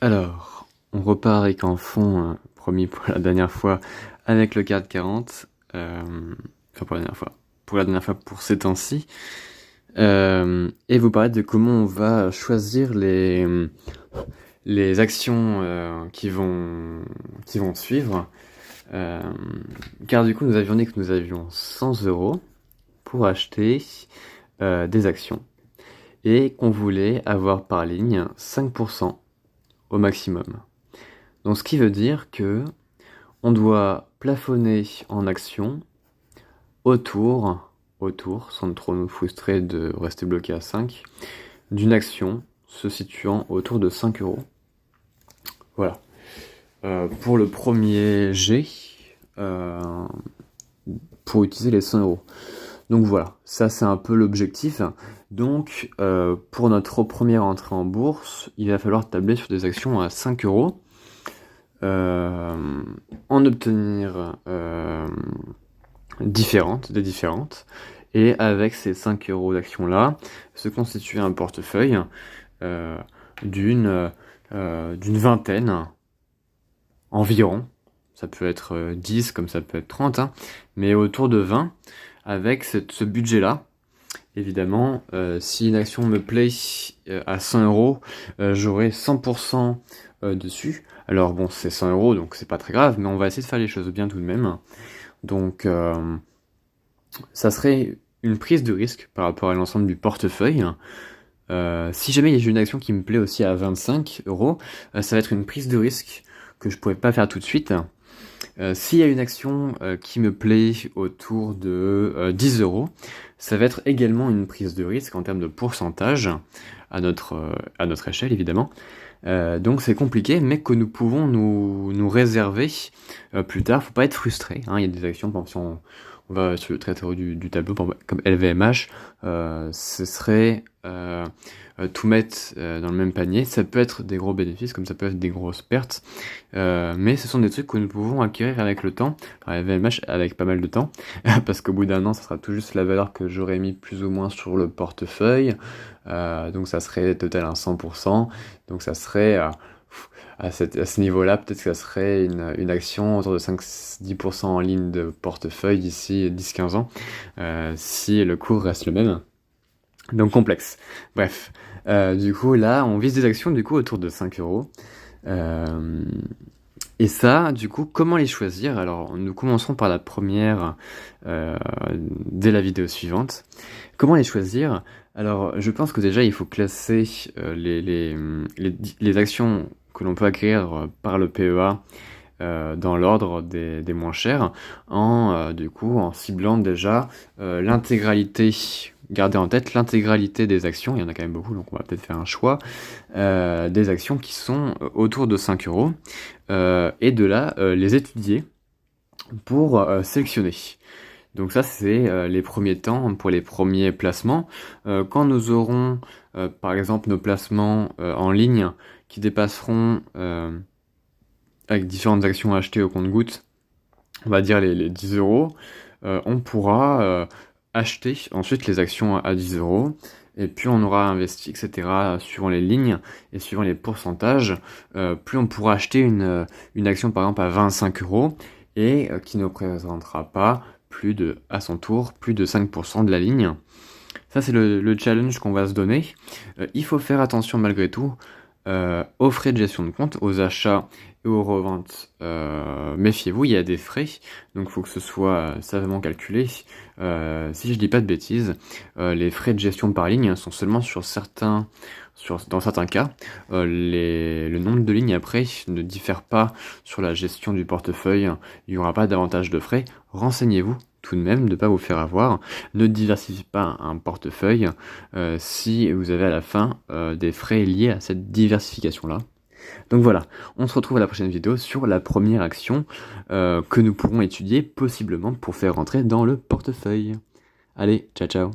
Alors, on repart avec un fond, promis pour la dernière fois, avec le CAC 40. Enfin, pour la dernière fois. Pour la dernière fois pour ces temps-ci. Et vous parler de comment on va choisir les actions qui vont suivre. Car du coup, nous avions dit que nous avions 100 € pour acheter des actions. Et qu'on voulait avoir par ligne 5% au maximum. Donc ce qui veut dire que on doit plafonner en actions autour, sans trop nous frustrer de rester bloqué à 5, d'une action se situant autour de 5 €. Voilà. Pour le premier G, pour utiliser les 100 €. Donc voilà, ça c'est un peu l'objectif. Donc pour notre première entrée en bourse, il va falloir tabler sur des actions à 5 €, en obtenir des différentes, et avec ces 5 € d'actions là, se constituer un portefeuille d'une vingtaine environ. Ça peut être 10 comme ça peut être 30, hein, mais autour de 20 avec ce budget-là. Évidemment, si une action me plaît à 100 €, j'aurai 100% dessus. Alors bon, c'est 100 €, donc c'est pas très grave, mais on va essayer de faire les choses bien tout de même. Donc, ça serait une prise de risque par rapport à l'ensemble du portefeuille. Si jamais il y a une action qui me plaît aussi à 25 €, ça va être une prise de risque que je pourrais pas faire tout de suite. S'il y a une action qui me plaît autour de 10 €, ça va être également une prise de risque en termes de pourcentage, à notre échelle évidemment. Donc c'est compliqué, mais que nous pouvons nous réserver plus tard. Faut pas être frustré, hein. Il y a des actions, par exemple, si on va sur le trait haut du tableau, comme LVMH, ce serait tout mettre dans le même panier. Ça peut être des gros bénéfices, comme ça peut être des grosses pertes, mais ce sont des trucs que nous pouvons acquérir avec le temps. Enfin, LVMH avec pas mal de temps, parce qu'au bout d'un an, ça sera tout juste la valeur que j'aurais mis plus ou moins sur le portefeuille. Donc ça serait total à 100%. Donc ça serait à ce niveau-là, peut-être que ça serait une action autour de 5-10% en ligne de portefeuille d'ici 10-15 ans, si le cours reste le même. Donc complexe. Bref. Du coup, là, on vise des actions du coup autour de 5 €. Et ça, du coup, comment les choisir? Alors, nous commencerons par la première dès la vidéo suivante. Comment les choisir? Alors, je pense que déjà, il faut classer les actions que l'on peut acquérir par le PEA dans l'ordre des moins chers, du coup, en ciblant déjà l'intégralité. Gardez en tête l'intégralité des actions, il y en a quand même beaucoup, donc on va peut-être faire un choix, des actions qui sont autour de 5 €, et de là, les étudier pour sélectionner. Donc ça, c'est les premiers temps pour les premiers placements. Quand nous aurons, par exemple, nos placements en ligne qui dépasseront, avec différentes actions achetées au compte-gouttes, on va dire les 10 €, on pourra acheter ensuite les actions à 10 €, et puis on aura investi, etc., suivant les lignes et suivant les pourcentages, plus on pourra acheter une action par exemple à 25 € et qui ne représentera pas à son tour, plus de 5% de la ligne. Ça, c'est le challenge qu'on va se donner. Il faut faire attention malgré tout aux frais de gestion de compte, aux achats et aux reventes. Méfiez-vous, il y a des frais, donc il faut que ce soit savamment calculé. Si je dis pas de bêtises, les frais de gestion par ligne sont seulement dans certains cas. Le nombre de lignes après ne diffère pas sur la gestion du portefeuille. Il n'y aura pas davantage de frais. Renseignez-vous tout de même, de ne pas vous faire avoir. Ne diversifiez pas un portefeuille si vous avez à la fin des frais liés à cette diversification-là. Donc voilà, on se retrouve à la prochaine vidéo sur la première action que nous pourrons étudier possiblement pour faire rentrer dans le portefeuille. Allez, ciao ciao.